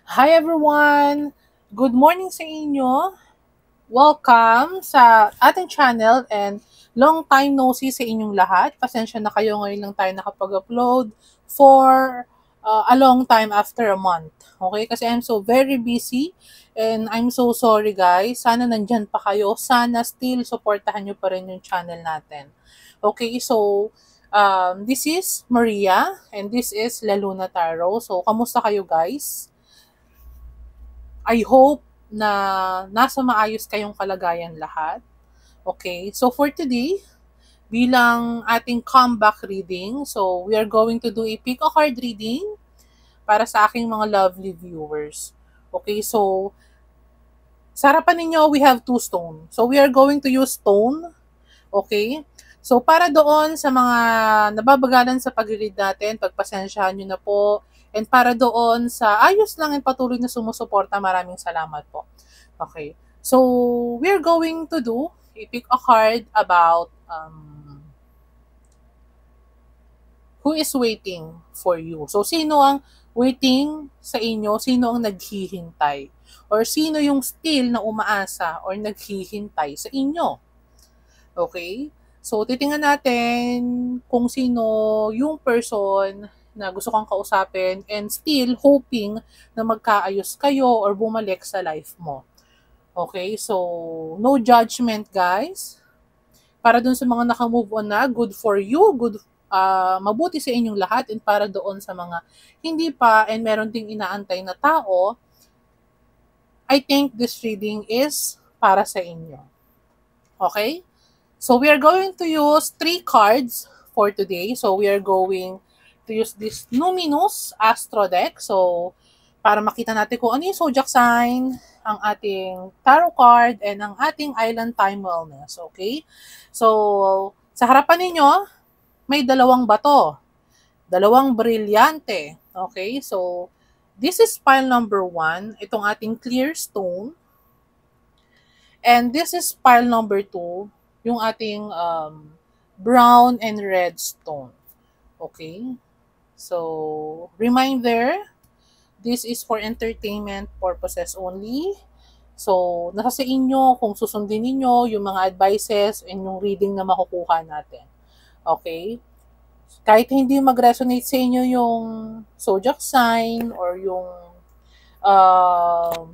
Hi everyone! Good morning sa inyo. Welcome sa ating channel and long time no see sa inyong lahat. Pasensya na kayo, ngayon lang tayo nakapag-upload for a long time after a month. Okay? Kasi I'm so very busy and I'm so sorry guys. Sana nandyan pa kayo. Sana still supportahan nyo pa rin yung channel natin. Okay, so this is Maria and this is La Luna Tarot. So, kamusta kayo guys? I hope na nasa maayos kayong kalagayan lahat. Okay, so for today, bilang ating comeback reading, so we are going to do a pick a card reading para sa aking mga lovely viewers. Okay, so sa harapan ninyo, we have two stone. So we are going to use stone. Okay? So para doon sa mga nababagalan sa pag-read natin, pagpasensyahan nyo na po. And para doon sa ayos lang and patuloy na sumusuporta, maraming salamat po. Okay. So we're going to do pick a card about who is waiting for you. So sino ang waiting sa inyo? Sino ang naghihintay? Or sino yung still na umaasa or naghihintay sa inyo? Okay? So, titingnan natin kung sino yung person na gusto kang kausapin and still hoping na magkaayos kayo or bumalik sa life mo. Okay? So, no judgment guys. Para dun sa mga naka-move on na, good for you, mabuti sa inyong lahat, and para doon sa mga hindi pa and meron ding inaantay na tao, I think this reading is para sa inyo. Okay? So we are going to use 3 cards for today. So we are going to use this Numinous Astro deck. So para makita natin kung ano yung zodiac sign, ang ating tarot card, and ang ating island time wellness. Okay? So sa harapan ninyo, may dalawang bato. Dalawang brilyante. Okay? So this is pile number 1. Itong ating clear stone. And this is pile number 2. Yung ating brown and red stone. Okay? So, reminder, this is for entertainment purposes only. So, nasa sa inyo kung susundin niyo yung mga advices and yung reading na makukuha natin. Okay? Kahit hindi mag-resonate sa inyo yung zodiac sign or yung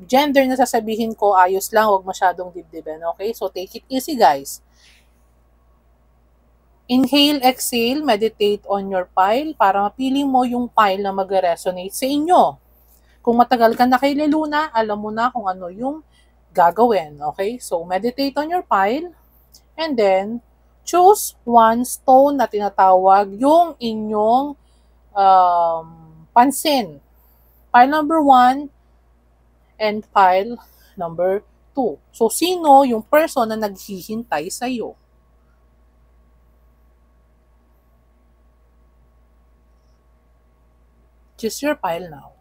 gender na sasabihin ko, ayos lang, huwag masyadong dibdibin. Okay? So, take it easy guys. Inhale, exhale, meditate on your pile para mapili mo yung pile na mag-resonate sa inyo. Kung matagal ka na kay Luna, alam mo na kung ano yung gagawin. Okay? So, meditate on your pile and then choose one stone na tinatawag yung inyong pansin. Pile number 1 and pile number 2. So, sino yung person na naghihintay sa'yo? Choose your pile now.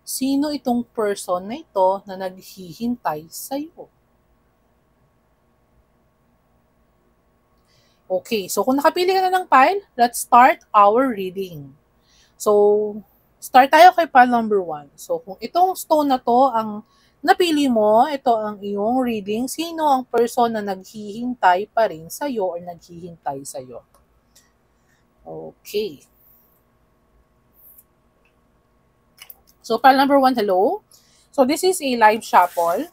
Sino itong person na ito na naghihintay sa'yo? Okay, so kung nakapili ka na ng pile, let's start our reading. So, start tayo kay pile number 1. So, kung itong stone na to ang napili mo, ito ang iyong reading, sino ang person na naghihintay pa rin sa'yo or naghihintay sa'yo? Okay. So, pile number 1, hello. So, this is a live shuffle.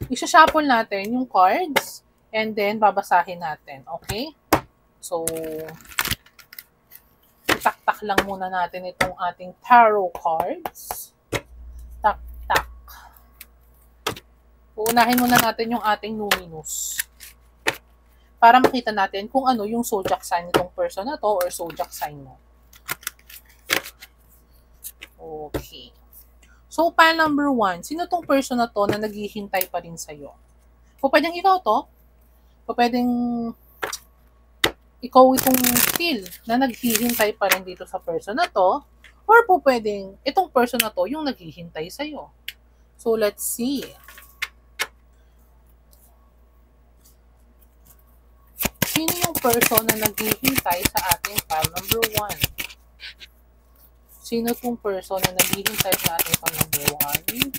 Isa-shuffle natin yung cards and then babasahin natin. Okay? So, tak-tak lang muna natin itong ating tarot cards. Tak-tak. Uunahin muna natin yung ating Numinous. Para makita natin kung ano yung zodiac sign nitong person na to or zodiac sign mo. Okay. So, pile number 1, sino tong person na to na naghihintay pa rin sa'yo? O pwedeng ikaw to, o pwedeng ikaw itong still na naghihintay pa rin dito sa person na to, Or po pwedeng, itong person na to, yung naghihintay sa'yo. So, let's see. Sino yung person na naghihintay sa ating file number 1? Sino tong person na naghihintay sa ating file number 1?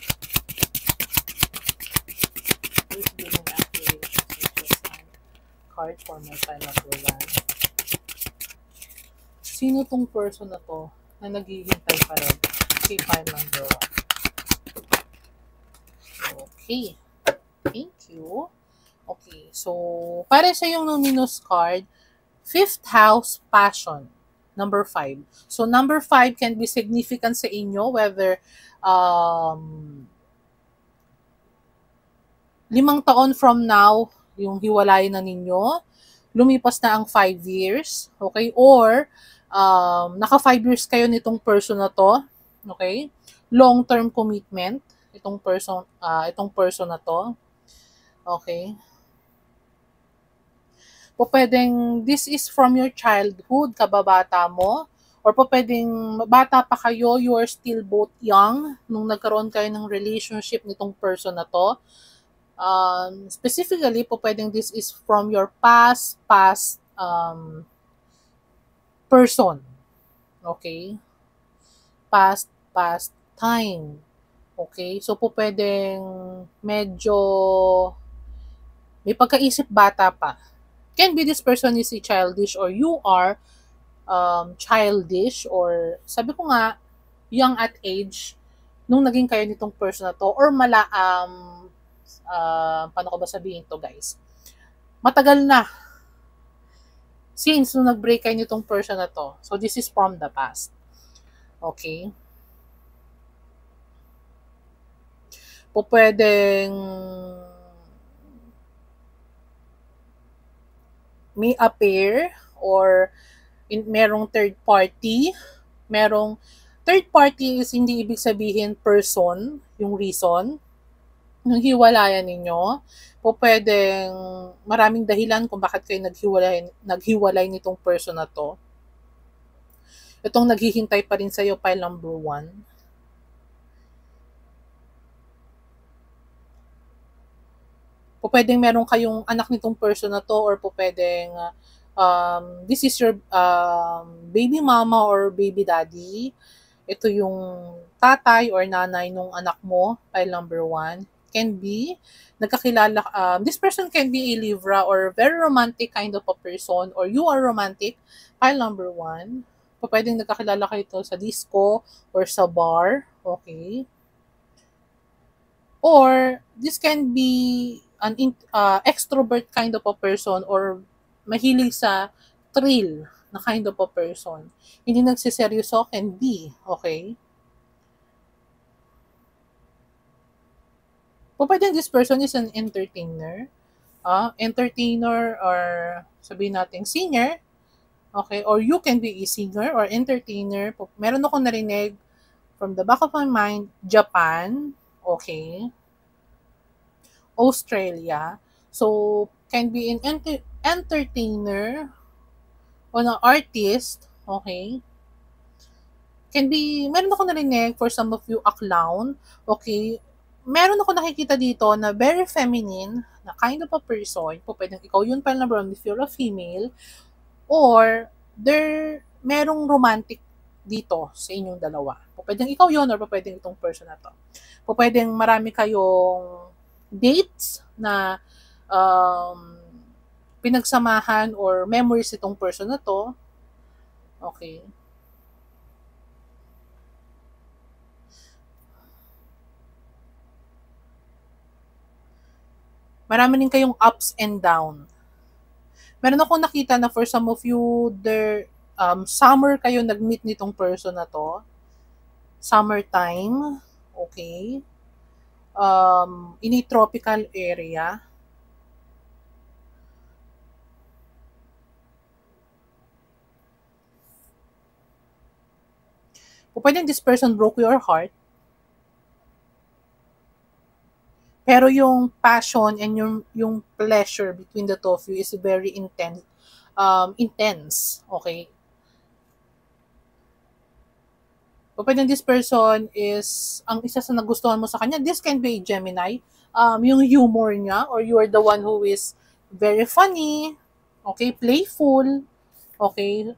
Please give me an activation card for my file number 1. Sino tong person na to na naghihintay pa rin kay file number 1? Okay. Thank you. Okay, so, para sa yung luminous card, 5th house, passion, number 5. So, number 5 can be significant sa inyo, whether 5 taon from now, yung hiwalayan na ninyo, lumipas na ang 5 years, okay? Or, naka 5 years kayo nitong person na to, okay? Long-term commitment, itong person na to, okay? Po pwedeng this is from your childhood, kababata mo, or po pwedeng bata pa kayo, you are still both young nung nagkaroon kayo ng relationship nitong person na to. Specifically, po pwedeng this is from your past person. Okay? Past time. Okay? So po pwedeng medyo may pagkaisip bata pa. Can be this person is childish or you are childish or sabi ko nga, young at age nung naging kayo nitong person na to or paano ko ba sabihin to guys? Matagal na since nung nag-break kayo nitong person na to. So this is from the past. Okay? Po pwedeng may appear or merong third party. Merong third party is hindi ibig sabihin person, yung reason ng hiwalayan ninyo. Po pwedeng maraming dahilan kung bakit kayo naghiwalay nitong person na to. Itong naghihintay pa rin sa'yo, file number 1. Po pwedeng meron kayong anak nitong person na to or po pwedeng this is your baby mama or baby daddy. Ito yung tatay or nanay nung anak mo, file number 1. Can be, nagkakilala, this person can be a Libra or very romantic kind of a person or you are romantic, file number 1. Po pwedeng nagkakilala kayo ito sa disco or sa bar, okay? Or this can be an extrovert kind of a person or mahilig sa thrill na kind of a person. Hindi nagsiseryoso, can be, okay? Po pwedeng this person is an entertainer. Entertainer or sabihin natin singer, okay? Or you can be a singer or entertainer. Meron akong narinig from the back of my mind, Japan, okay? Australia. So, can be an entertainer o an artist, okay? Can be, meron ako narinig for some of you, a clown, okay? Meron ako nakikita dito na very feminine, na kind of a person, po pwedeng ikaw yun pala na brown if you're a female, or merong romantic dito sa inyong dalawa. Po pwedeng ikaw yun or po pwedeng itong person na to. Po pwedeng marami kayong dates na pinagsamahan or memories itong person na to. Okay. Marami din kayong ups and down. Meron akong nakita na for some of you, summer kayo nag-meet nitong person na to. Summertime. Okay. In a tropical area. Pwedeng this person broke your heart. Pero yung passion and yung pleasure between the two of you is very intense. Okay? O pwedeng this person is, ang isa sa nagustuhan mo sa kanya, this can be Gemini, yung humor niya, or you are the one who is very funny, okay, playful, okay.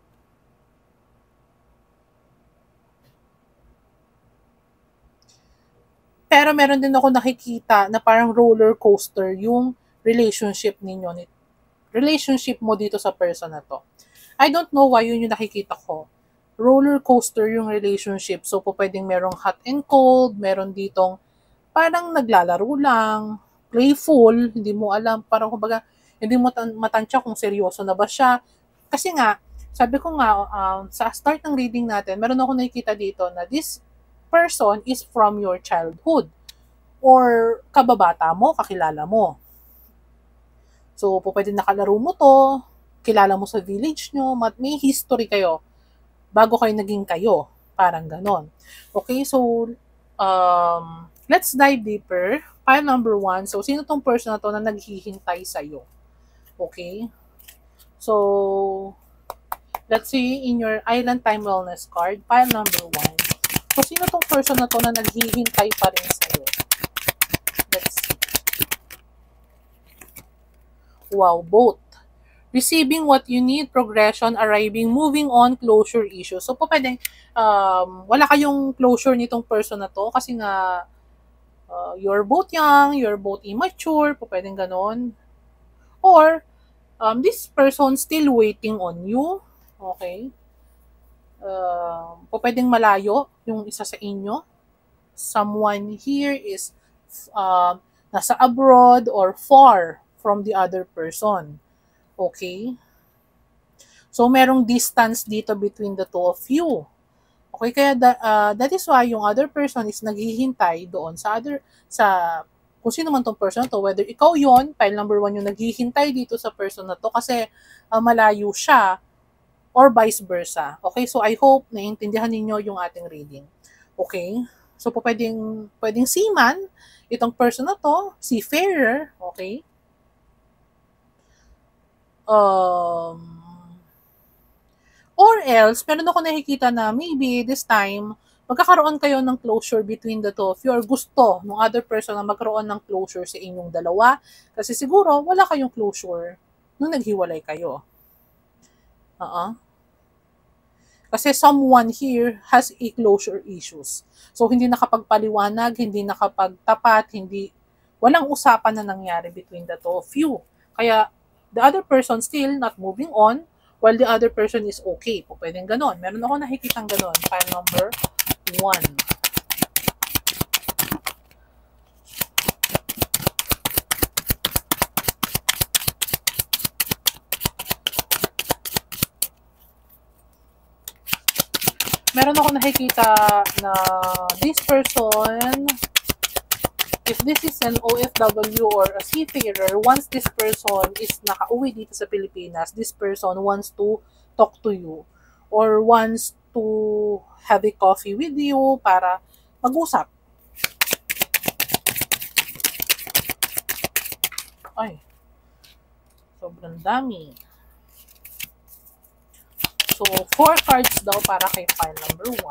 Pero meron din ako nakikita na parang roller coaster yung relationship ninyo, relationship mo dito sa person na to. I don't know why yun yung nakikita ko. Roller coaster yung relationship. So, po pwedeng merong hot and cold, meron ditong parang naglalaro lang, playful, hindi mo alam, parang kumbaga, hindi mo matansya kung seryoso na ba siya. Kasi nga, sabi ko nga, sa start ng reading natin, meron ako nakikita dito na this person is from your childhood or kababata mo, kakilala mo. So, po pwede nakalaro mo to, kilala mo sa village nyo, may history kayo bago kayo naging kayo. Parang ganon. Okay, so, let's dive deeper. Pile number 1. So, sino tong person na to na naghihintay sa'yo? Okay? So, let's see in your Island Time Wellness card, pile number 1. So, sino tong person na to na naghihintay pa rin sa'yo? Let's see. Wow, both. Receiving what you need, progression, arriving, moving on, closure issues. So, po pwedeng, wala kayong closure nitong person na to kasi nga, you're both young, you're both immature, po pwedeng ganon. Or, this person still waiting on you. Okay? Po pwedeng malayo yung isa sa inyo. Someone here is nasa abroad or far from the other person. Okay? So, merong distance dito between the two of you. Okay, kaya that is why yung other person is naghihintay doon sa kung sino man tong person na to, whether ikaw yon, pile number 1 yung naghihintay dito sa person na to kasi malayo siya, or vice versa. Okay, so I hope naiintindihan ninyo yung ating reading. Okay, so po pwedeng seaman, itong person na to, seafarer, okay? Or else, meron ako nakikita na maybe this time, magkakaroon kayo ng closure between the two of you or gusto ng other person na magkaroon ng closure sa inyong dalawa. Kasi siguro, wala kayong closure nung naghiwalay kayo. Kasi someone here has a closure issues. So, hindi nakapagpaliwanag, hindi nakapagtapat, walang usapan na nangyari between the two of you. Kaya, the other person still not moving on, while the other person is okay. Po, pwedeng ganon. Meron ako nakikitang ganon. Pile number 1. Meron ako nakikita na this person, if this is an OFW or a seafarer, once this person is nakauwi dito sa Pilipinas, this person wants to talk to you or wants to have a coffee with you para mag-usap. Ay, sobrang dami. So, 4 cards daw para kay pile number 1.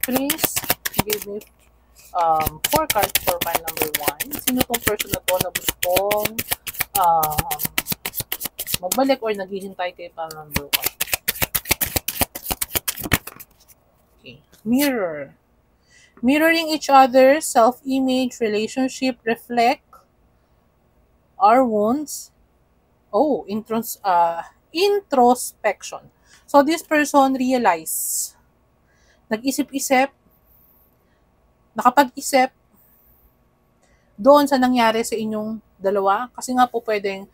Please give me 4 cards for pile number 1. Sino tong person na to na gustong magbalik or naghihintay kay pile number 1? Okay. Mirror. Mirroring each other, self-image, relationship, reflect our wounds. Oh, introspection. So, this person realize, nag-isip-isip, nakapag-isip doon sa nangyari sa inyong dalawa. Kasi nga po pwedeng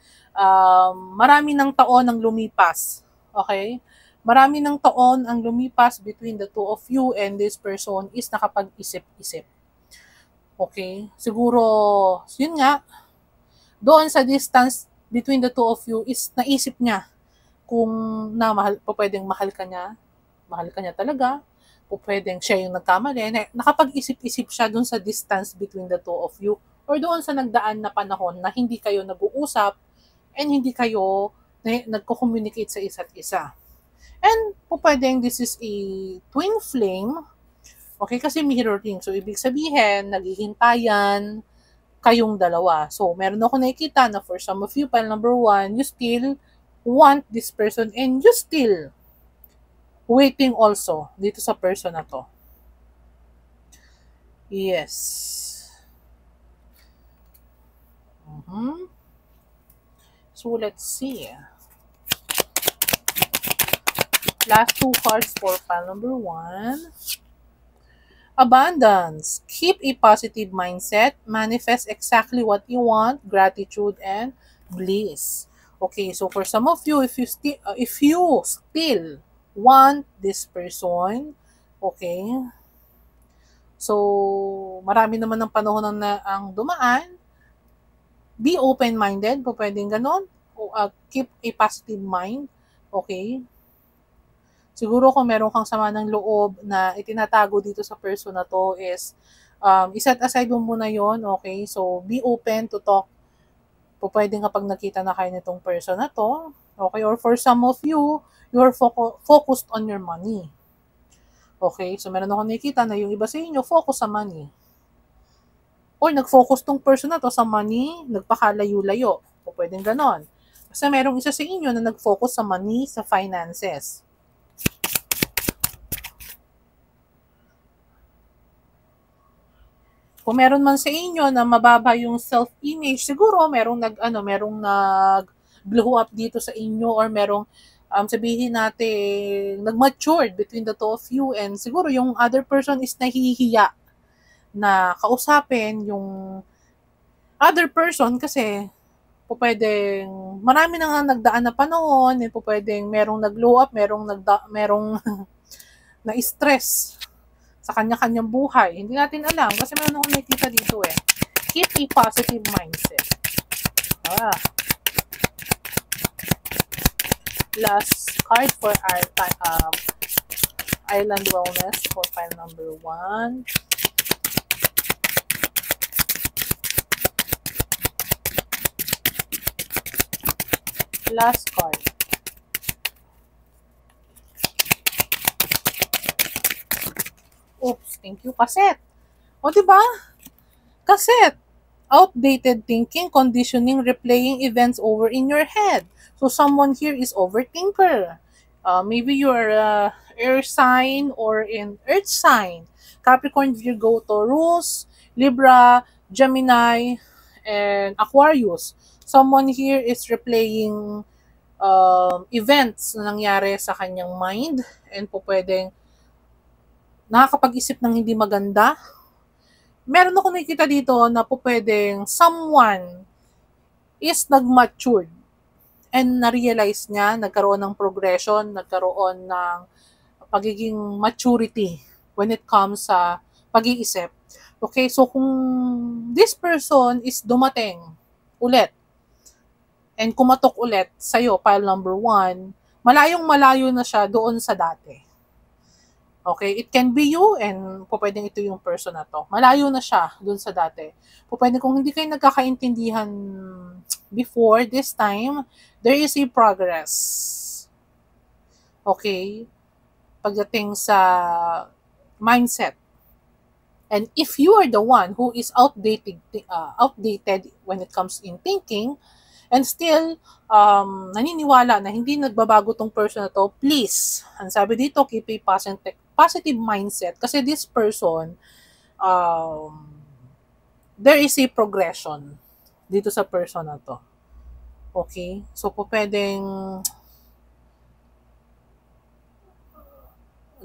marami ng taon ang lumipas. Okay? Marami ng taon ang lumipas between the two of you and this person is nakapag-isip-isip. Okay? Siguro, yun nga, doon sa distance between the two of you is naisip niya kung pwedeng mahal ka niya talaga, pwedeng siya yung nagkamali, nakapag-isip-isip siya doon sa distance between the two of you or doon sa nagdaan na panahon na hindi kayo nag-uusap and hindi kayo nagko-communicate sa isa't isa. And pwedeng this is a twin flame Okay, kasi mirroring. So, ibig sabihin, naghihintayan kayong dalawa. So, meron ako nakikita na for some of you, pile number 1, you still want this person and you still waiting also dito sa person na to. Yes. So, let's see. Last 2 cards for pile number 1. Abundance. Keep a positive mindset. Manifest exactly what you want. Gratitude and bliss. Okay, so for some of you, if you still want this person, okay, so marami naman ng panahon na ang dumaan. Be open-minded, po pwedeng ganon. Keep a positive mind, okay. Siguro kung meron kang sama ng loob na itinatago dito sa person na to is, iset aside mo muna yon, okay? So, be open to talk. Po pwedeng kapag nakita na kayo nitong person na to, okay? Or for some of you, you're focused on your money. Okay? So, meron ako nakikita na yung iba sa inyo, focus sa money. Or nag-focus tong person na to sa money, nagpakalayo-layo. Po pwedeng ganon. Kasi merong isa sa inyo na nag-focus sa money, sa finances. Kung meron man sa inyo na mababa yung self-image, siguro merong nag-blow up dito sa inyo or merong sabihin natin nag-matured between the two of you and siguro yung other person is nahihiya na kausapin yung other person kasi po pwedeng marami na nga nagdaan na panahon, po pwedeng merong nag-blow up, merong na-stress sa kanya-kanyang buhay. Hindi natin alam kasi meron akong nakikita dito eh. Keep a positive mindset. Last card for our Island Wellness for pile number 1. Last card. Oops, thank you, Kaset. O, diba? Kaset. Outdated thinking, conditioning, replaying events over in your head. So, someone here is overthinker. Maybe you're air sign or in earth sign. Capricorn, Virgo, Taurus, Libra, Gemini, and Aquarius. Someone here is replaying events na nangyari sa kanyang mind and po pwedeng nakakapag-isip ng hindi maganda. Meron ako nakikita dito na po pwedeng someone is nag-matured and na-realize niya, nagkaroon ng progression, nagkaroon ng pagiging maturity when it comes sa pag-iisip. Okay, so kung this person is dumating ulit and kumatok ulit sa'yo, pile number 1, malayong-malayo na siya doon sa dati. Okay, it can be you and po pwedeng ito yung person na to. Malayo na siya dun sa dati. Po pwedeng kung hindi kayo nagkakaintindihan before this time, there is a progress. Okay? Pagdating sa mindset. And if you are the one who is outdated when it comes in thinking, and still, naniniwala na hindi nagbabago tong person na to, please, ang sabi dito, keep a positive mindset. Kasi this person, there is a progression dito sa person na to. Okay? So, po pwedeng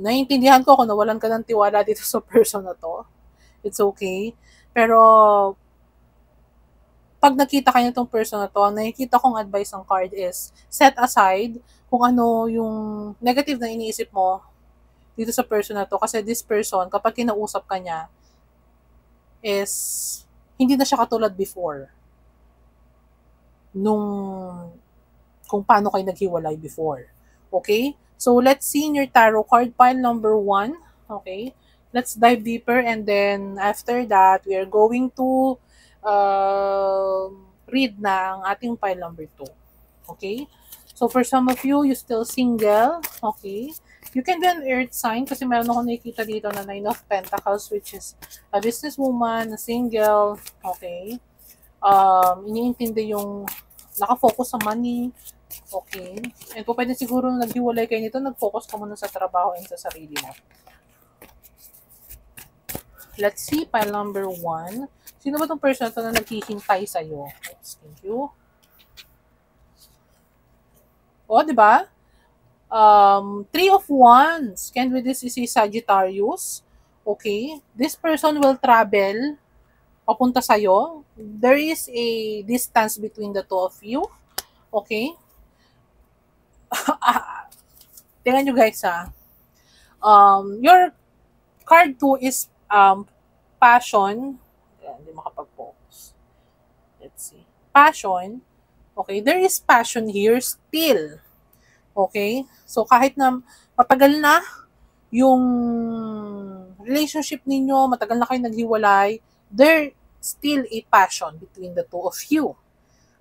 naiintindihan ko kung nawalan ka ng tiwala dito sa person na to. It's okay. Pero, pag nakita kayo itong person na to, ang nakikita kong advice ng card is, set aside kung ano yung negative na iniisip mo dito sa person na to. Kasi this person, kapag kinausap ka niya, is hindi na siya katulad before. Kung paano kayo naghiwalay before. Okay? So, let's see in your tarot card pile number 1. Okay? Let's dive deeper and then after that, we are going to read na ang ating pile number 2. Okay? So, for some of you, you're still single. Okay? You can be an earth sign kasi meron ako nakikita dito na 9 of Pentacles, which is a businesswoman, a single, okay? Iniintindi yung nakafocus sa money, okay? And po pwede siguro naghiwalay kayo nito, nag-focus ka muna sa trabaho and sa sarili mo. Let's see, pile number 1. Sino ba itong person to na naghihintay sa'yo? Oops, thank you. O, di ba? Three of Wands. Can with this is a Sagittarius. Okay? This person will travel papunta sa'yo. There is a distance between the two of you. Okay? Tingnan nyo guys ha. Your card 2 is passion. Hindi makapag-focus. Let's see. Passion. Okay, there is passion here still. Okay? So, kahit na matagal na yung relationship ninyo, matagal na kayo naghiwalay, there still a passion between the two of you.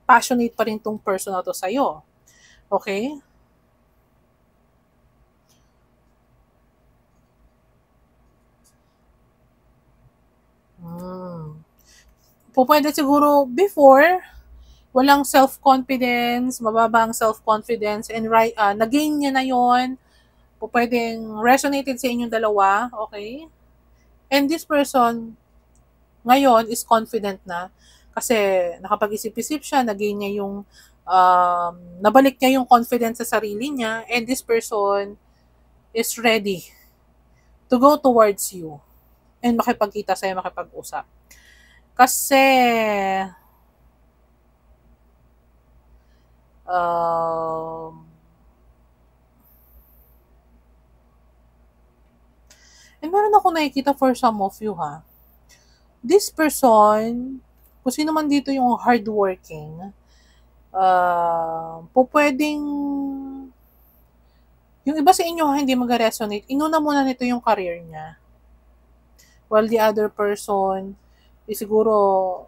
Passionate pa rin tong person na to sa'yo. Okay? Pwede siguro before, walang self-confidence, mababa ang self-confidence, and nag-gain niya na yon, pwedeng resonated sa inyong dalawa, okay? And this person, ngayon, is confident na, kasi nakapag-isip-isip siya, nag-gain niya yung, nabalik niya yung confidence sa sarili niya, and this person is ready to go towards you, and makipagkita sa'yo, makipag-usap. Kasi, and meron ako nakikita for some of you ha. This person, kung sino man dito yung hardworking, pwedeng yung iba sa inyo hindi mag-resonate, inuna muna nito yung career niya. While the other person is siguro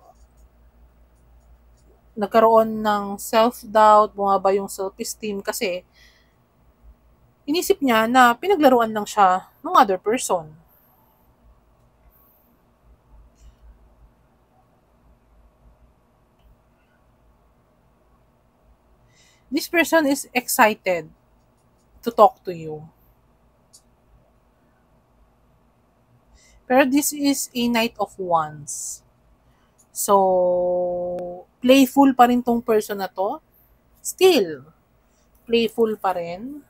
nagkaroon ng self-doubt, bumaba yung self-esteem kasi inisip niya na pinaglaruan lang siya ng other person. This person is excited to talk to you. Pero this is a Knight of Wands. So, playful pa rin tong person na to. Still, playful pa rin.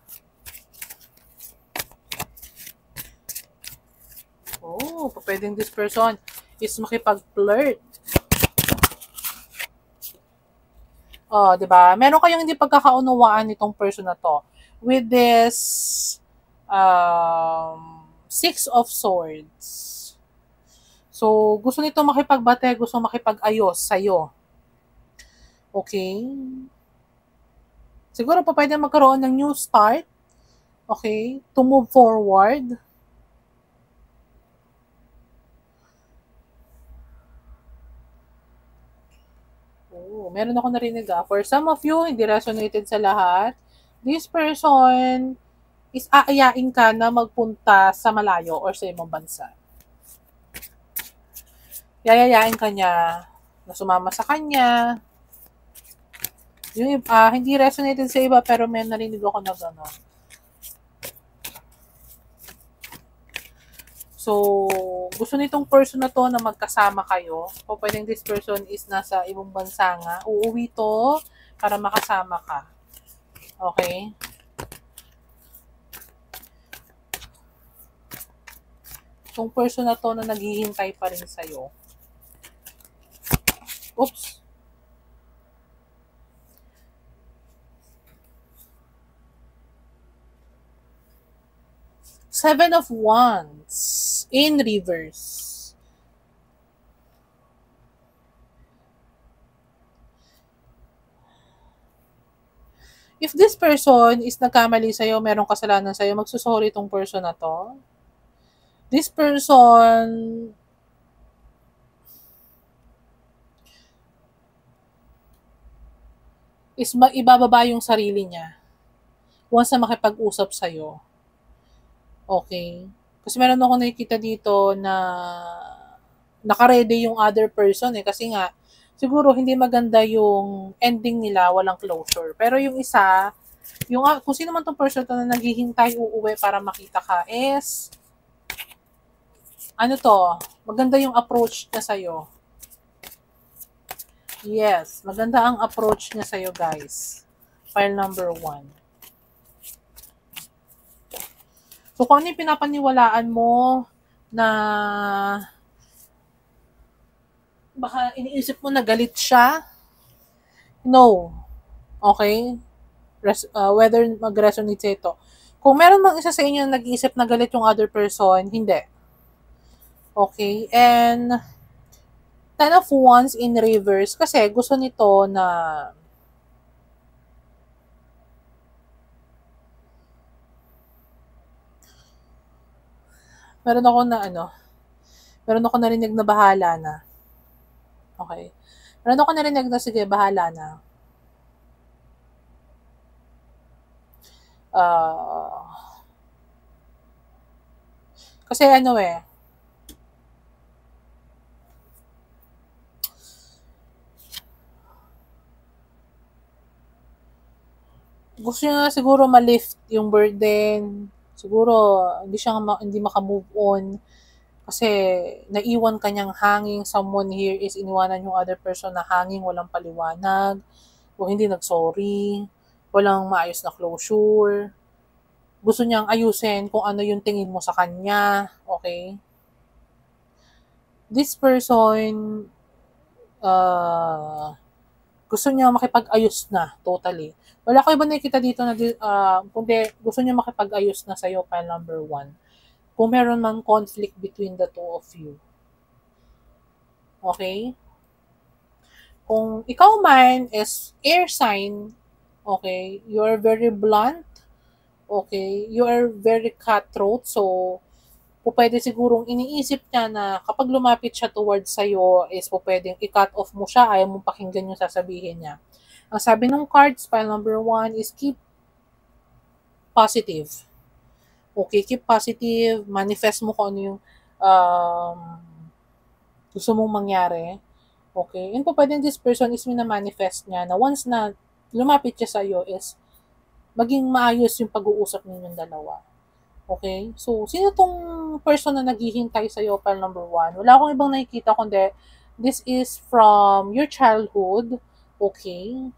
Oh, pwedeng this person is makipag-flirt. Oh, 'di ba? Meron kayong hindi pagkakaunawaan nitong person na to with this Six of Swords. So, gusto nito makipagbate, gusto makipag-ayos sa'yo. Okay? Siguro pa pwede magkaroon ng new start. Okay? To move forward. Oh, meron ako narinig For some of you, hindi resonated sa lahat. This person is aayain ka na magpunta sa malayo or sa ibang bansa. Yayayain ka niya na sumama sa kanya. Yung hindi resonated sa iba pero may narinig ako na gano'n. So, gusto nitong person na to na magkasama kayo. O pwedeng this person is nasa ibang bansa nga. Uuwi to para makasama ka. Okay? Itong person na to na naghihintay pa rin sa'yo. Oops. Seven of Wands in reverse. If this person is nagkamali sa'yo, merong kasalanan sa'yo, magsusorry itong person na to. This person is ibababa yung sarili niya once na makipag-usap sa'yo. Okay? Kasi meron ako nakikita dito na naka-ready yung other person eh. Kasi nga, siguro hindi maganda yung ending nila, walang closure. Pero yung isa, yung kung sino man tong person to na naghihintay uuwi para makita ka is, ano to, maganda yung approach niya sa'yo. Yes, maganda ang approach niya sa'yo, guys. File number 1. So, kung ano yung pinapaniwalaan mo na baka iniisip mo na galit siya, no. Okay? Whether mag-resonate sa ito. Kung meron mang isa sa inyo na nag-iisip na galit yung other person, hindi. Okay? And Ten of Wands in reverse kasi gusto nito na meron ako na meron ako narinig na bahala na. Okay? Meron ako narinig na sige, bahala na. Kasi gusto niya siguro ma-lift yung burden. Siguro hindi maka-move on kasi naiwan kanyang hanging. Someone here is iniwanan yung other person na hanging, walang paliwanag, o hindi nag-sorry, walang maayos na closure. Gusto niyang ayusin kung ano yung tingin mo sa kanya. Okay? This person, gusto niya makipag-ayos na totally. Wala ko iba nakikita dito na kundi gusto niya makipag-ayos na sa'yo, file number 1. Kung meron man conflict between the two of you. Okay? Kung ikaw man is air sign, okay, you are very blunt, okay, you are very cutthroat, so pwede sigurong iniisip niya na kapag lumapit siya towards sa'yo is pwedeng i-cut off mo siya, ayaw mong pakinggan yung sasabihin niya. Ang sabi ng cards, file number 1 is keep positive. Okay, keep positive, manifest mo kung ano yung gusto mong mangyari. Okay, yun po pwedeng this person is mina-manifest niya na once na lumapit siya sa'yo is maging maayos yung pag-uusap ninyong dalawa. Okay? So, sino tong person na naghihintay sa'yo, file number 1? Wala akong ibang nakikita kundi this is from your childhood. Okay?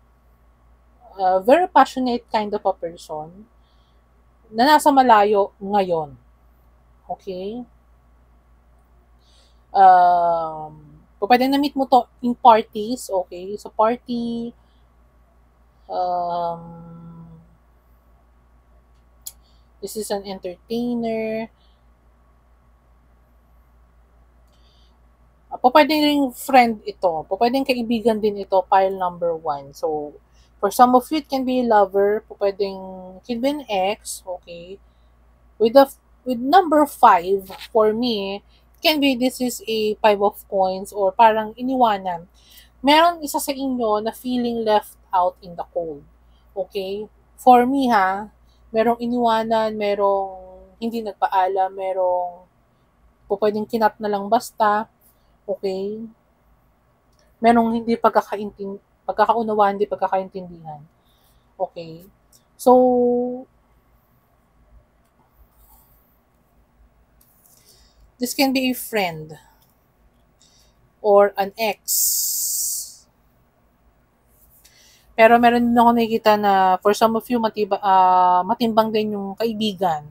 Very passionate kind of a person na nasa malayo ngayon. Okay? Pwede na-meet mo to in parties. Okay? Sa party, this is an entertainer. Pwedeng ring friend ito. Pwedeng kaibigan din ito, file number 1. So, for some of you, it can be a lover. Pwedeng, it can be an ex. Okay? With number 5, for me, can be this is a 5 of coins or parang iniwanan. Meron isa sa inyo na feeling left out in the cold. Okay? For me merong iniwanan, merong hindi nagpaalam, merong pwedeng kinat na lang basta. Okay? Merong hindi pagkakaunawaan, hindi pagkakaintindihan. Okay? So, this can be a friend or an ex. Pero meron din ako nakikita na for some of you, matimbang din yung kaibigan.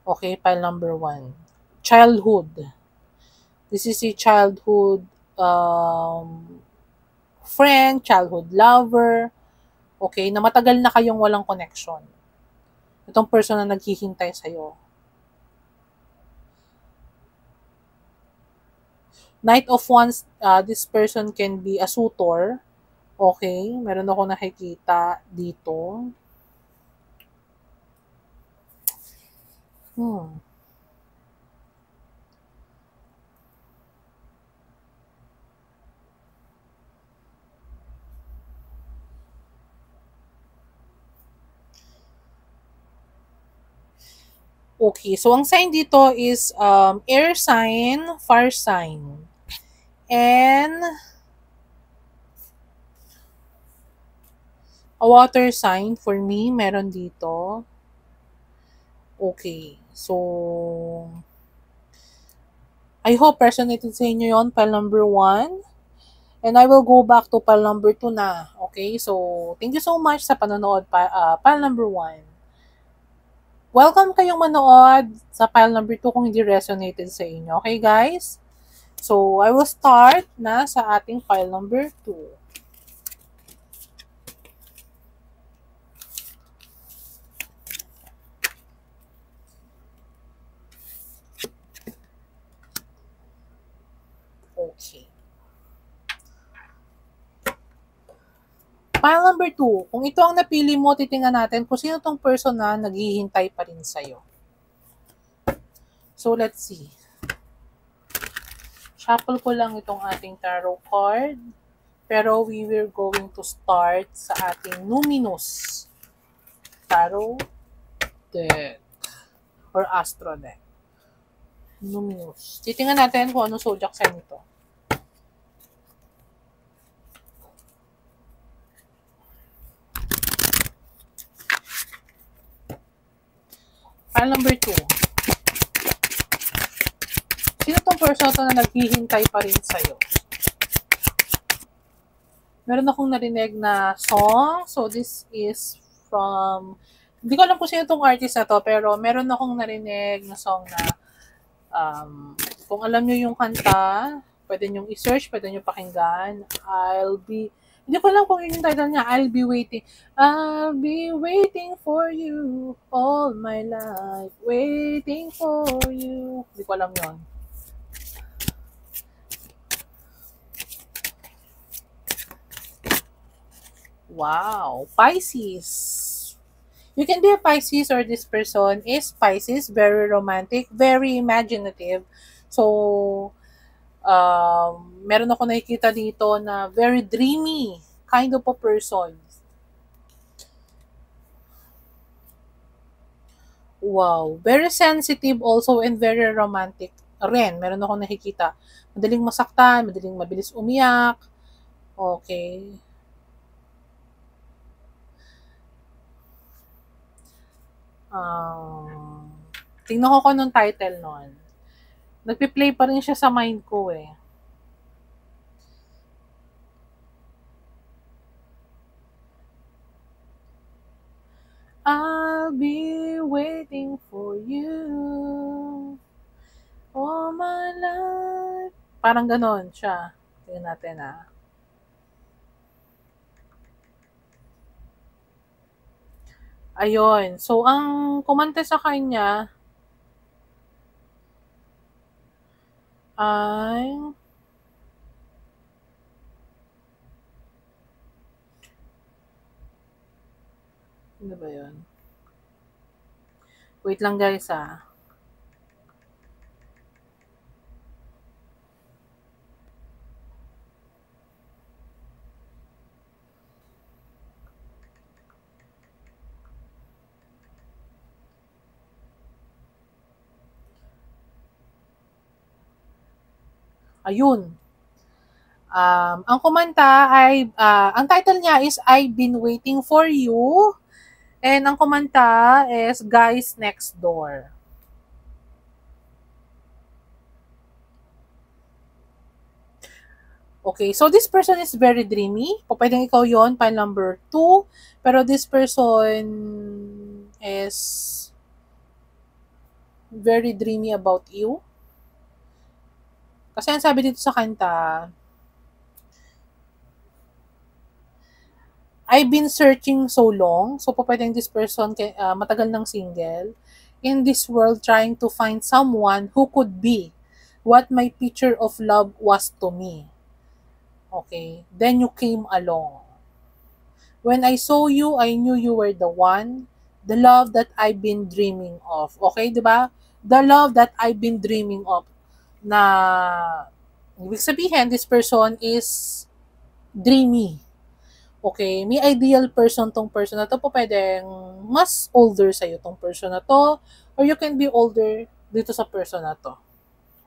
Okay, file number 1. Childhood. This is a childhood friend, childhood lover. Okay, na matagal na kayong walang connection. Itong person na naghihintay sa'yo. Knight of Wands, this person can be a suitor. Okay, meron ako nakikita dito. Okay, so ang sign dito is air sign, fire sign. And a water sign for me, meron dito. Okay, so I hope resonated sa inyo yon, pile number 1. And I will go back to pile number 2 na. Okay, so thank you so much sa panonood pile number 1. Welcome kayong manood sa pile number 2 kung hindi resonated sa inyo. Okay, guys? So, I will start na sa ating pile number 2. Okay. Pile number 2, kung ito ang napili mo, titingnan natin kung sino tong person na naghihintay pa rin sa'yo. So, let's see. Shuffle ko lang itong ating tarot card. Pero we were going to start sa ating Numinous Tarot deck or Astro deck. Numinous. Titingnan natin kung ano zodiac sign ito. Pile number 2. Sino tong person to na naghihintay pa rin sa'yo? Meron akong narinig na song. So, this is from... Hindi ko alam kung sino tong artist na to, pero meron akong narinig na song na kung alam nyo yung kanta, pwede nyo i-search, pwede nyo pakinggan. Hindi ko alam kung yun yung title niya. I'll be waiting for you all my life. Waiting for you. Hindi ko alam yun. Wow. Pisces. You can be a Pisces or this person is Pisces. Very romantic. Very imaginative. So, meron ako nakikita dito na very dreamy kind of a person. Wow. Very sensitive also and very romantic rin. Meron ako nakikita. Madaling masaktan, mabilis umiyak. Okay. Tingnan ko nung title nun. Nagpi-play pa rin siya sa mind ko eh. I'll be waiting for you all my life. Parang ganon siya. Tingnan natin ah. Ayun. So, ang kumanta sa kanya ay ano ba yun? Wait lang guys ah. Ayun. Ang kumanta ay, ang title niya is I've Been Waiting for You. And ang kumanta is Guys Next Door. Okay, so this person is very dreamy. Pwedeng ikaw yon, pile number 2. Pero this person is very dreamy about you. Kasi ang sabi dito sa kanta, I've been searching so long. So, pwedeng this person matagal ng single. In this world, trying to find someone who could be what my picture of love was to me. Okay. Then you came along. When I saw you, I knew you were the one. The love that I've been dreaming of. Okay, di ba? The love that I've been dreaming of. Na, ibig sabihin, this person is dreamy. Okay, may ideal person tong person na to po, pwedeng mas older sa'yo tong person na to, or you can be older dito sa person na to.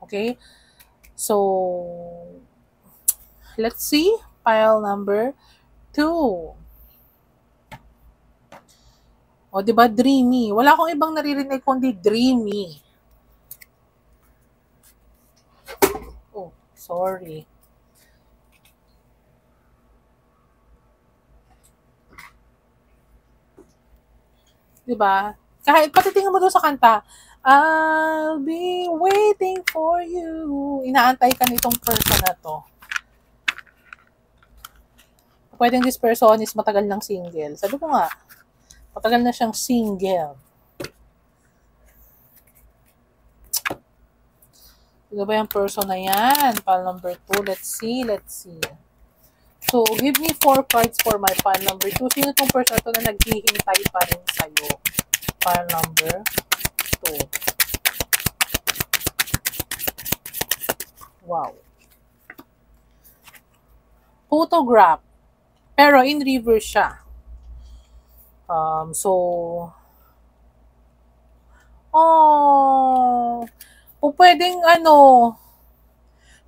Okay? So, let's see. Pile number 2. O, di ba dreamy? Wala akong ibang naririnig kundi dreamy. Oh, sorry. Di ba? Kahit patitingin mo doon sa kanta, I'll be waiting for you. Inaantay ka nitong person na to. Pwedeng this person is matagal ng single. Sabi ko nga, matagal na siyang single. Ano ba yung person na yan? Pile number 2. Let's see. So, give me 4 cards for my pile number 2. Sino tong person na to na naghihintay pa rin sa'yo? Pile number 2. Wow. Photograph. Pero in reverse siya. Pwedeng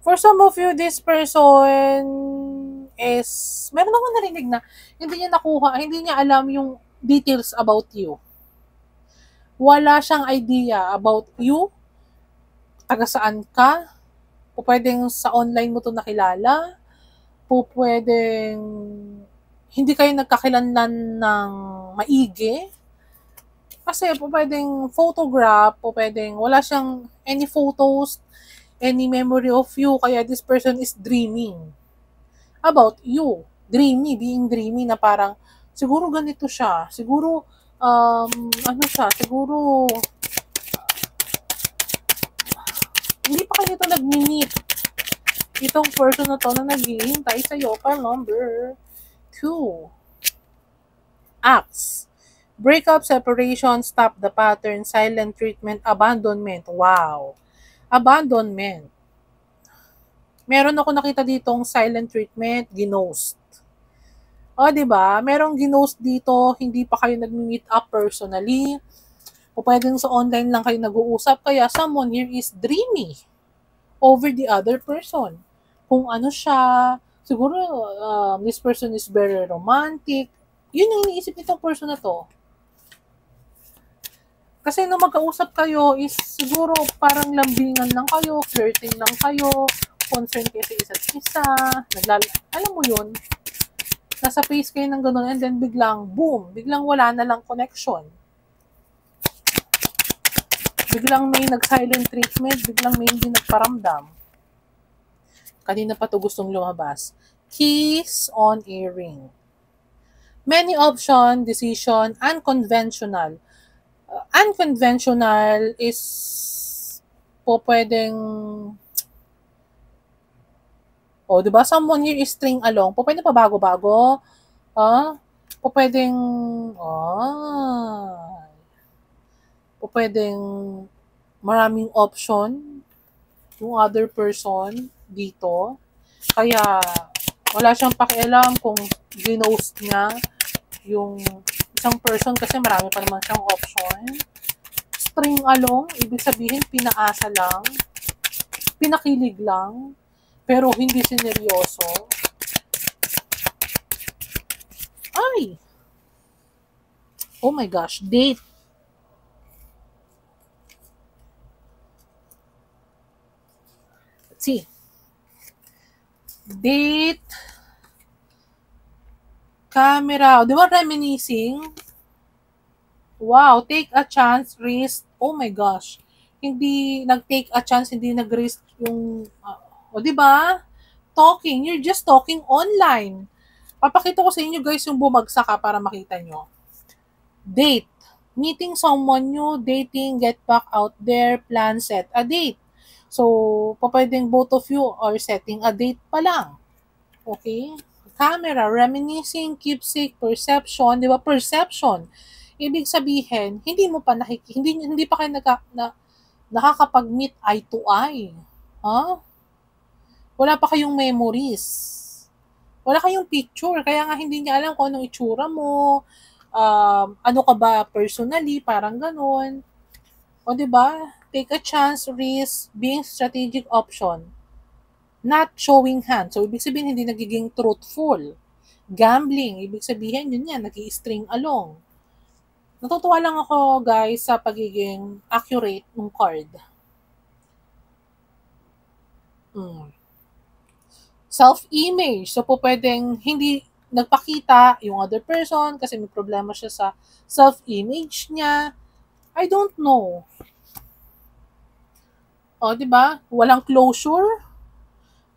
for some of you, this person is, meron akong narinig na, hindi niya alam yung details about you. Wala siyang idea about you, taga saan ka, pwedeng sa online mo to nakilala, pwedeng hindi kayo nagkakilanlan ng maigi, kasi pwedeng photograph, pwedeng wala siyang any photos, any memory of you, kaya this person is dreaming about you. Being dreamy na parang, siguro ganito siya, siguro, siguro, hindi pa kayo ito nag-meet. Itong person na to na naghihintay sa'yo, pile number 2. Acts. Breakup, separation, stop the pattern, silent treatment, abandonment. Wow. Abandonment. Meron ako nakita ditong silent treatment, ginost. O, diba? Merong ginost dito, hindi pa kayo nag-meet up personally. O pwedeng sa online lang kayo nag-uusap, kaya someone here is dreamy over the other person. Kung ano siya, siguro this person is very romantic. Yun ang iniisip nitong person na to. Kasi nung magkausap kayo is siguro parang lambingan lang kayo, flirting lang kayo, concern kayo sa isa't isa, alam mo yun, nasa face kayo ng gano'n, and then biglang, boom, biglang wala na lang connection. Biglang may nag-silent treatment, biglang may hindi nagparamdam. Kanina pa to gustong lumabas. Keys on a ring. Many option, decision, unconventional. Unconventional is pwedeng diba? Someone here is string along. Pwedeng pa bago-bago. Pwedeng pwedeng maraming option yung other person dito. Kaya wala siyang pakialam kung ginost niya yung isang person kasi marami pa naman siyang option. String along, ibig sabihin pinaasa lang, pinakilig lang, pero hindi sineryoso. Ay! Oh my gosh, date. Let's see. Date. Camera. Di ba reminiscing? Wow, take a chance, risk. Oh my gosh. Hindi nag-take a chance, hindi nag-risk yung, di ba? Talking. You're just talking online. Papakita ko sa inyo guys yung bumagsak para makita nyo. Date. Meeting someone new, dating, get back out there, plan, set a date. So, pwedeng both of you are setting a date pa lang. Okay? Camera, reminiscing, keepsake, perception, di ba? Perception. Ibig sabihin, hindi pa kayo nakakapag-meet eye to eye. Wala pa kayong memories. Wala kayong picture, kaya nga hindi niya alam kung anong itsura mo, ano ka ba personally, parang ganon. O, di ba? Take a chance, risk, being strategic option. Not showing hand. So, ibig sabihin, hindi nagiging truthful. Gambling, ibig sabihin, yun yan, nag-i-string along. Natutuwa lang ako, guys, sa pagiging accurate ng card. Self-image. So, po pwedeng hindi nagpakita yung other person kasi may problema siya sa self-image niya. I don't know. O, di ba? Walang closure.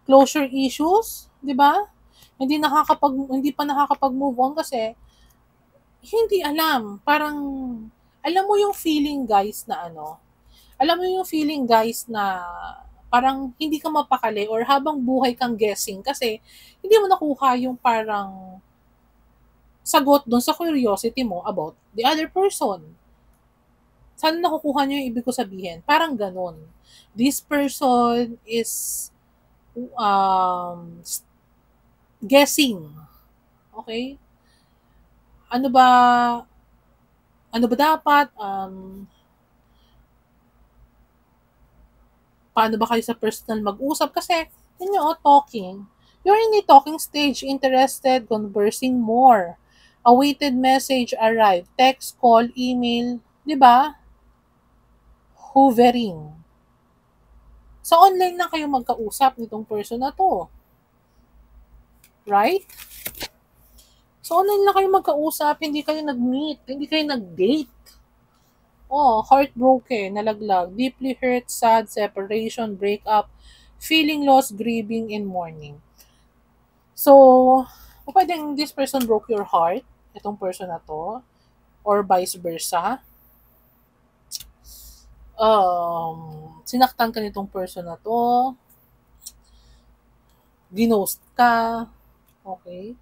Closure issues, di ba? Hindi pa nakakapag-move on kasi hindi alam. Parang, alam mo yung feeling, guys, na ano? Alam mo yung feeling, guys, na parang hindi ka mapakali or habang buhay kang guessing kasi hindi mo nakuha yung parang sagot dun sa curiosity mo about the other person. Saan nakukuha niyo yung ibig ko sabihin? Parang ganun. This person is um, guessing. Okay? Ano ba ano ba dapat? Paano ba kayo sa personal mag-usap? Kasi, yun yung talking. You're in a talking stage, interested, conversing more. Awaited message arrived. Text, call, email. Di ba? Hovering. So, online lang kayo magkausap nitong person na to. Right? So, online lang kayo magkausap, hindi kayo nag-meet, hindi kayo nag-date. Oh, heartbroken, nalaglag, deeply hurt, sad, separation, breakup, feeling lost, grieving, and mourning. So, pwedeng this person broke your heart, itong person na to, or vice versa. Sinaktan ka nitong person na to, ginost ka, okay?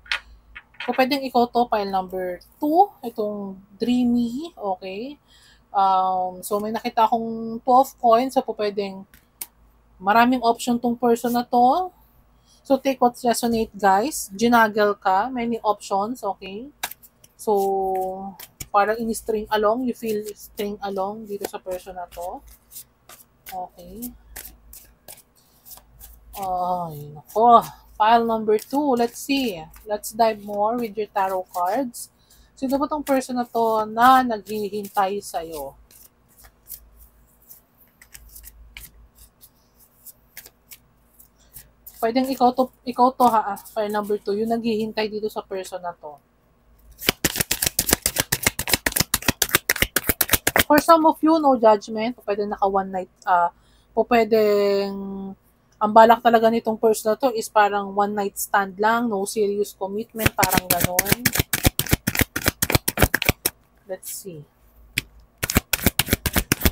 So, pwedeng ikaw to, pile number 2, itong dreamy, okay? So, may nakita akong 2 of coins, so pwedeng maraming option tong person na to. So, take what's resonate, guys. Ginaggle ka, many options, okay? So, parang ini-string along, you feel string along dito sa person na to. Okay. Ay, nako. File number 2, let's see. Let's dive more with your tarot cards. Sino ba tong person na to na naghihintay sa'yo? Pwedeng ikaw to ha, file number 2, yung naghihintay dito sa person na to. For some of you, no judgment. Pwedeng naka one night, pwedeng ang balak talaga nitong person na to is parang one night stand lang, no serious commitment, parang ganon. Let's see.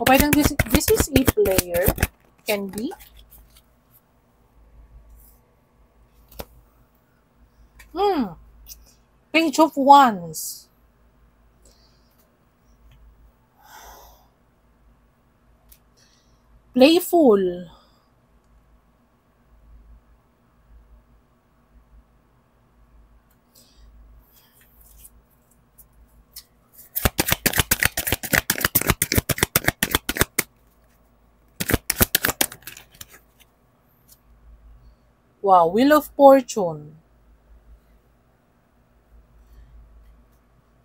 O pwedeng this is a player, can be. Page of Wands. Playful. Wow, Wheel of Fortune.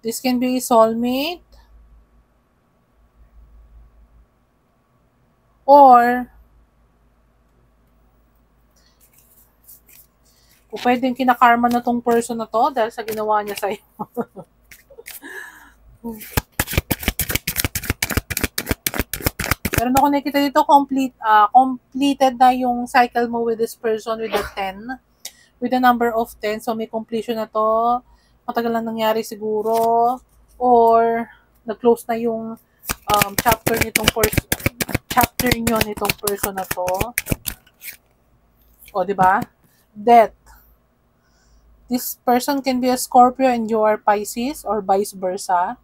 This can be a soulmate. Or, o pwedeng kinakarma na tong person na to dahil sa ginawa niya sa'yo. Pero ako nakita dito, completed na yung cycle mo with this person with the 10. With the number of 10. So, may completion na to. Matagal lang nangyari siguro. Or, nag-close na yung chapter nyo nitong person na to. O, di ba? Death. This person can be a Scorpio and you are Pisces or vice versa.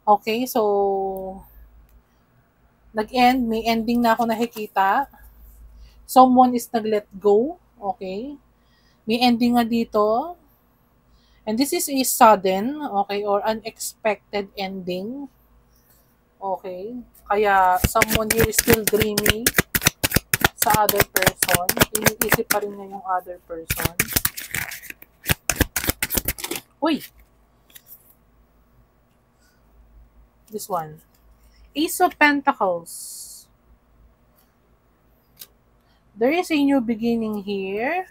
Okay, so nag-end, may ending na ako nakikita. Someone is nag-let go. Okay. May ending nga dito. And this is a sudden, okay, or unexpected ending. Okay? Kaya someone here is still dreaming sa other person. Iniisip pa rin niya yung other person. Uy! This one. Ace of Pentacles. There is a new beginning here.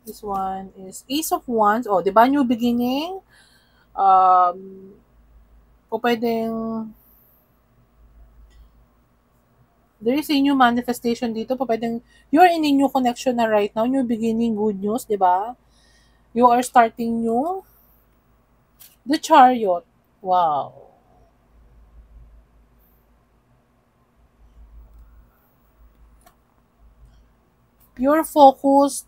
This one is Ace of Wands. Oh, di ba new beginning? Pwedeng there is a new manifestation dito. Pwedeng you're in a new connection na right now. New beginning, good news, di ba? You are starting new. The Chariot. Wow. You're focused.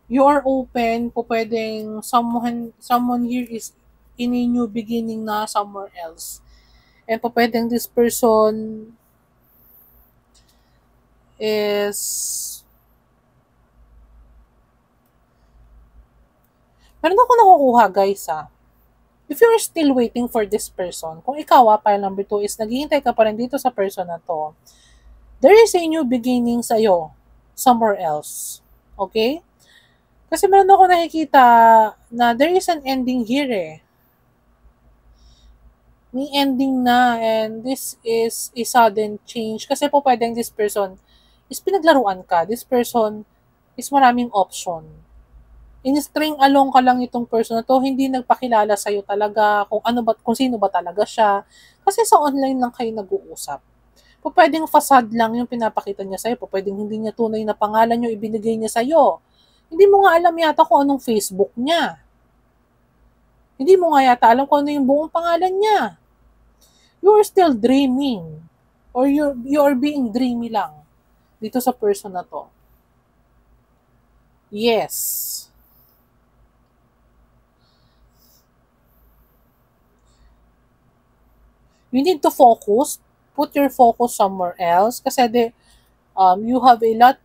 You are open. Pwedeng someone here is in a new beginning na somewhere else. And pwedeng this person is meron ako nakukuha guys If you're still waiting for this person, kung ikaw pile number 2 is naghihintay ka pa rin dito sa person na to, there is a new beginning sa'yo somewhere else. Okay? Kasi meron ako nakikita na there is an ending here May ending na and this is a sudden change. Kasi po pwedeng this person is pinaglaruan ka. This person is maraming option. In-string along ka lang itong person na to, hindi nagpakilala sa'yo talaga kung sino ba talaga siya. Kasi sa online lang kayo nag-uusap. Pwedeng facade lang yung pinapakita niya sa'yo. Pwedeng hindi niya tunay na pangalan yung ibinigay niya sa'yo. Hindi mo nga alam yata kung anong Facebook niya. Hindi mo nga yata alam kung ano yung buong pangalan niya. You are still dreaming. Or you are being dreamy lang dito sa person na to. Yes. You need to focus. Put your focus somewhere else. Kasi you have a lot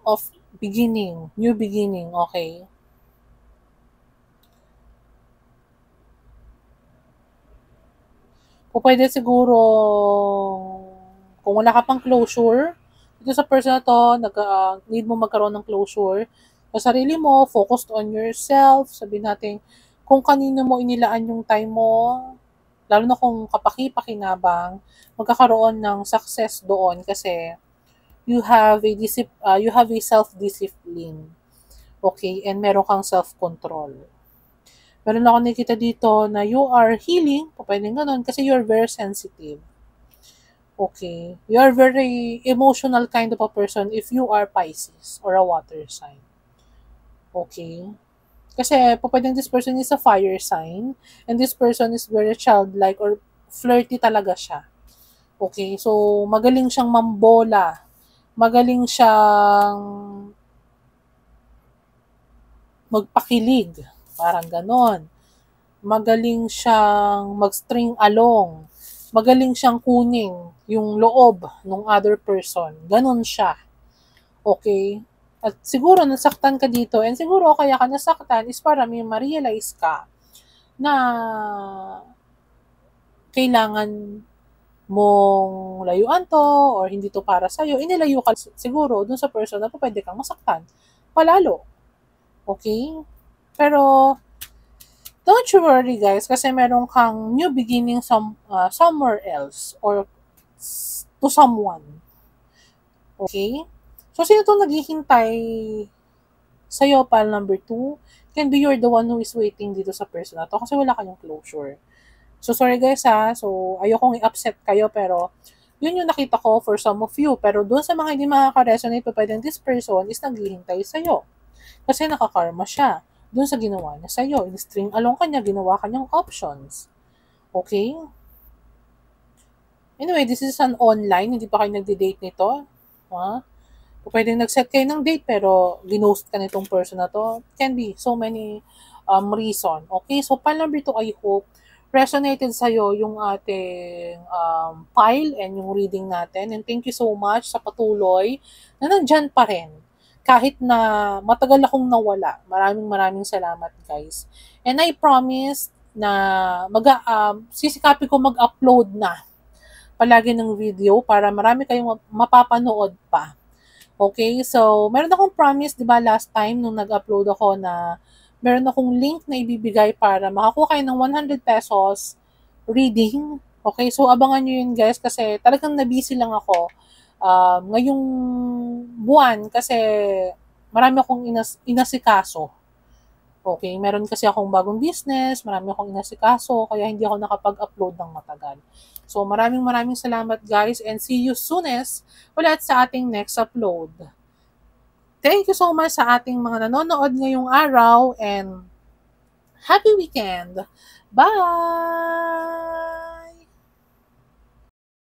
of new beginning, okay? Pwede siguro, kung wala ka pang closure, dito sa person na to, need mo magkaroon ng closure. Sa sarili mo, focused on yourself. Sabihin natin, kung kanino mo inilaan yung time mo, lalo na kung kapaki-pakinabang, magkakaroon ng success doon kasi you have a self-discipline. Okay? And meron kang self-control. Meron ako nakita dito na you are healing, pwedeng ganun, kasi you're very sensitive. Okay? You are very emotional kind of a person if you are Pisces or a water sign. Okay? Kasi pwedeng this person is a fire sign and this person is very childlike or flirty talaga siya. Okay? So, magaling siyang mambola. Magaling siyang magpakilig. Parang ganon. Magaling siyang mag-string along. Magaling siyang kunin yung loob ng other person. Ganon siya. Okay? At siguro nasaktan ka dito and siguro kaya ka nasaktan is para may ma-realize ka na kailangan mong layuan to or hindi to para sa'yo. Inilayo ka siguro dun sa person na pwede kang masaktan. Palalo. Okay? Pero don't you worry guys kasi meron kang new beginning somewhere else or to someone. Okay? So, sino itong naghihintay sa'yo, pile number 2? Can be you're the one who is waiting dito sa person na to kasi wala kayong closure. So, sorry guys So, ayokong i-upset kayo pero yun yung nakita ko for some of you. Pero doon sa mga hindi makaka-resonate, pwedeng this person is naghihintay sa'yo. Kasi nakakarma siya doon sa ginawa niya sa'yo. In-string along kanya, ginawa kanyang options. Okay? Anyway, this is an online. Hindi pa kayo nagde-date nito. Pwedeng nag-set kayo ng date pero ginost ka nitong person na to. Can be so many reason. Okay? So, pile number 2, I hope resonated sa'yo yung ating pile and yung reading natin. And thank you so much sa patuloy na nandyan pa rin kahit na matagal akong nawala. Maraming salamat, guys. And I promise na sisikapin ko mag-upload na palagi ng video para marami kayong mapapanood pa. Okay? So, meron akong promise, di ba, last time nung nag-upload ako na meron akong link na ibibigay para makakuha kayo ng 100 pesos reading. Okay? So, abangan nyo yun, guys, kasi talagang nabusy lang ako ngayong buwan kasi marami akong inasikaso. Okay, meron kasi akong bagong business, marami akong inasikaso, kaya hindi ako nakapag-upload ng matagal. So, maraming salamat, guys, and see you soonest ulit sa ating next upload. Thank you so much sa ating mga nanonood ngayong araw, and happy weekend! Bye!